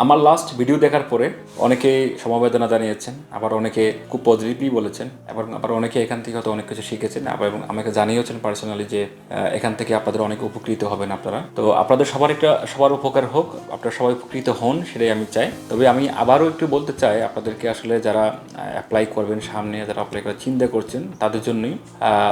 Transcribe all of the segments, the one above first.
আমার last video দেখার পরে অনেকেই সমবেদনা জানিয়েছেন, আবার অনেকে খুব পজিটিভলি বলেছেন, এবং আবার অনেকে এখান থেকে হয়তো অনেক কিছু শিখেছেন, আবার এবং আমাকে জানিয়েছেন পার্সোনালি যে এখান থেকে আপনাদের অনেক উপকৃত হবেন আপনারা। তো আপনাদের সবার উপকার হোক, আপনারা সবাই উপকৃত হন, সেটাই আমি চাই। তবে আমি আবারও একটু বলতে চাই আপনাদেরকে, আসলে যারা অ্যাপ্লাই করবেন সামনে, যারা অ্যাপ্লাই করার চিন্তা করছেন তাদের জন্যই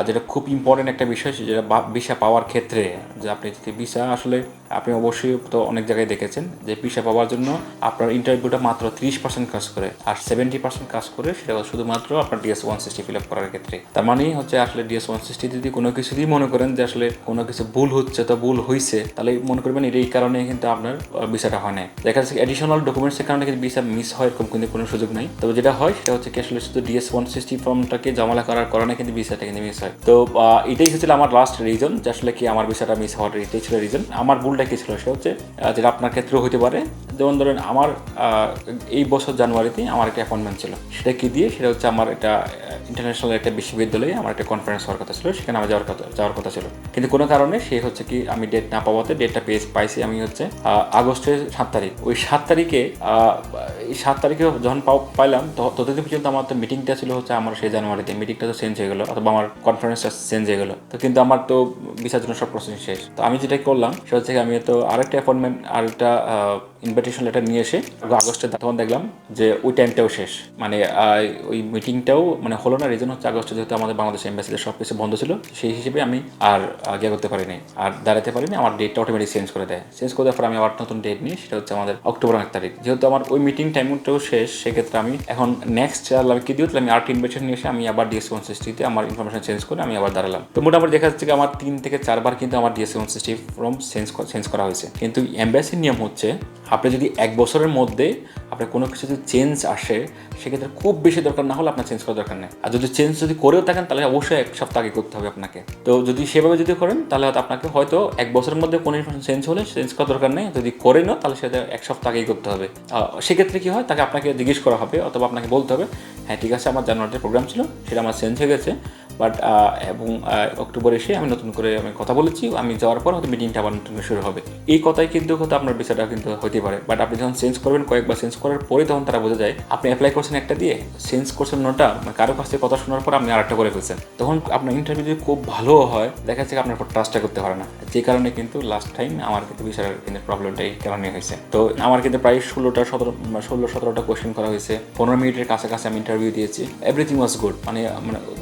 যেটা খুব ইম্পর্টেন্ট একটা বিষয়, যেটা ভিসা পাওয়ার ক্ষেত্রে, যে আপনি যদি ভিসা আসলে আপনি অবশ্যই তো অনেক জায়গায় দেখেছেন যে ভিসা পাওয়ার জন্য আপনার ইন্টারভিউটা মাত্র 30% কাজ করে, আর 70% কাজ করে সেটা শুধুমাত্র আপনার DS-160 ফিল আপ করার ক্ষেত্রে। তার মানেই হচ্ছে আসলে DS-160 যদি কোনো কিছু দিয়ে মনে করেন যে আসলে কোনো কিছু ভুল হচ্ছে, তো ভুল হয়েছে, তাহলে মনে করবেন এই কারণে কিন্তু আপনার ভিসাটা হয় না। দেখা যাচ্ছে অ্যাডিশনাল ডকুমেন্টসের কারণে কিন্তু ভিসা মিস হয়, এরকম কিন্তু কোনো সুযোগ নেই। তবে যেটা হয় সেটা হচ্ছে কি আসলে শুধু DS-160 ফর্মটাকে জমা করার কারণে কিন্তু ভিসাটা কিন্তু মিস হয়। তো এটাই হচ্ছিল আমার লাস্ট রিজন, যে আসলে কি আমার ভিসাটা মিস হওয়ার এটাই ছিল রিজন। আমার ভুলটা কি ছিল সেটা হচ্ছে, যেটা আপনার ক্ষেত্রেও হতে পারে। যেমন ধরেন আমার এই বছর জানুয়ারিতে আমার একটা অ্যাপয়েন্টমেন্ট ছিল, সেটা কি দিয়ে, সেটা হচ্ছে আমার একটা ইন্টারন্যাশনাল একটা বিশ্ববিদ্যালয়ে আমার একটা কনফারেন্স হওয়ার কথা ছিল, সেখানে আমার যাওয়ার কথা ছিল। কিন্তু কোনো কারণে সে হচ্ছে কি আমি ডেট না পাওয়াতে, ডেটটা পাইছি আমি হচ্ছে আগস্টের 7 তারিখ। ওই 7 তারিখে এই 7 তারিখে যখন পাইলাম, ততদিন পর্যন্ত আমার তো মিটিংটা ছিল হচ্ছে আমার সেই জানুয়ারিতে, মিটিংটা তো চেঞ্জ হয়ে গেলো, অথবা আমার কনফারেন্সটা চেঞ্জ হয়ে গেলো। তো কিন্তু আমার তো ভিসার জন্য সব প্রসেস শেষ। তো আমি যেটা করলাম সেটা হচ্ছে আমি তো আরেকটা অ্যাপয়েন্টমেন্ট, আরেকটা ইনভিটেশন লেটার নিয়ে এসে আগস্টে, তখন দেখলাম যে ওই টাইমটাও শেষ, মানে ওই মিটিংটাও মানে হলো না। রিজন হচ্ছে আগস্টে যেহেতু আমাদের বাংলাদেশ এম্বাসিতে সব কিছু বন্ধ ছিল, সেই হিসেবে আমি আর গিয়ে করতে পারিনি, আর দাঁড়াতে পারিনি। আমার ডেটটা অটোমেটিক চেঞ্জ করে দেয়। চেঞ্জ করে দেওয়ার পর আমি আবার নতুন ডেট নিই, সেটা হচ্ছে আমাদের অক্টোবর 1 তারিখ। যেহেতু আমার ওই মিটিং টাইমটাও শেষ, সেক্ষেত্রে আমি এখন নেক্সট আমি কি দিও, তাহলে আমি আরেকটা ইনভিটেশন নিয়ে এসে আমি আবার DS-160 আমার ইনফরমেশন চেঞ্জ করে আমি আবার দাঁড়ালাম। তো মোটামুটি দেখা যাচ্ছে কি আমার 3 থেকে 4 বার কিন্তু আমার DS-160 ফর্ম চেঞ্জ করা হয়েছে। কিন্তু এম্বাসির নিয়ম হচ্ছে, আপনি যদি 1 বছরের মধ্যে আপনার কোনো কিছু যদি চেঞ্জ আসে, সেক্ষেত্রে খুব বেশি দরকার না হলে আপনার চেঞ্জ করার দরকার নেই। আর যদি চেঞ্জ যদি করেও থাকেন, তাহলে অবশ্যই 1 সপ্তাহ আগে করতে হবে আপনাকে। তো যদি সেভাবে যদি করেন, তাহলে আপনাকে হয়তো 1 বছরের মধ্যে কোনো ইনফরমেশন চেঞ্জ হলে চেঞ্জ করার দরকার নেই। যদি করে না, তাহলে সেটা 1 সপ্তাহ আগেই করতে হবে। সেক্ষেত্রে কী হয়, তাকে আপনাকে জিজ্ঞেস করা হবে, অথবা আপনাকে বলতে হবে, হ্যাঁ ঠিক আছে, আমার জানুয়ারিতে প্রোগ্রাম ছিল, সেটা আমার চেঞ্জ হয়ে গেছে, বাট এবং অক্টোবরে এসে আমি নতুন করে আমি কথা বলেছি, আমি যাওয়ার পর হয়তো মিটিংটা আবার নতুন শুরু হবে। এই কথাই কিন্তু হয়তো আপনার ভিসাটা কিন্তু হতে পারে। বাট আপনি যখন চেঞ্জ করবেন, কয়েকবার চেঞ্জ করার পরে তখন তারা বোঝা যায় আপনি অ্যাপ্লাই করছেন একটা দিয়ে, চেঞ্জ করছেন নটা, মানে কারো কাছ থেকে কথা শোনার পর আপনি আরেকটা করে ফেলছেন। তখন আপনার ইন্টারভিউ যদি খুব ভালো হয়, দেখা যাচ্ছে আপনার উপর ট্রাস্টটা করতে পারে না। যে কারণে কিন্তু লাস্ট টাইম আমার কিন্তু ভিসার কিন্তু প্রবলেমটা এই কারণে হয়েছে। তো আমার কিন্তু প্রায় 16-17টা কোয়েশ্চেন করা হয়েছে, 15 মিনিটের কাছাকাছি আমি ইন্টারভিউ দিয়েছি। এভরিথিং ওয়াজ গুড, মানে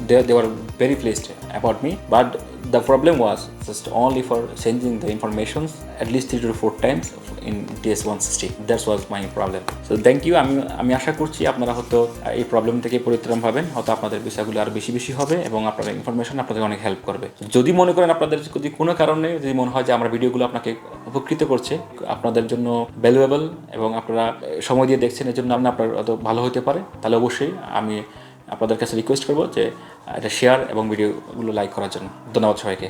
they were very pleased about me, but the problem was just only for changing the informations at least 3 to 4 times in DS-160. That was my problem. So thank you. আমি আশা করছি আপনারা হয়তো এই problem থেকে পরিত্রাণ পাবেন, হয়তো আপনাদের বিষয়গুলো আরও বেশি হবে, এবং আপনাদের ইনফরমেশন আপনাদের অনেক হেল্প করবে। যদি মনে করেন আপনাদের যদি কোনো কারণে যদি মনে হয় যে আমার ভিডিওগুলো আপনাকে উপকৃত করছে, আপনাদের জন্য ভ্যালুয়েবল, এবং আপনারা সময় দিয়ে দেখছেন, এর জন্য আপনার হয়তো ভালো হতে পারে, তাহলে অবশ্যই আমি আপনাদের কাছে রিকোয়েস্ট করবো যে এটা শেয়ার এবং ভিডিওগুলো লাইক করার জন্য। ধন্যবাদ সবাইকে।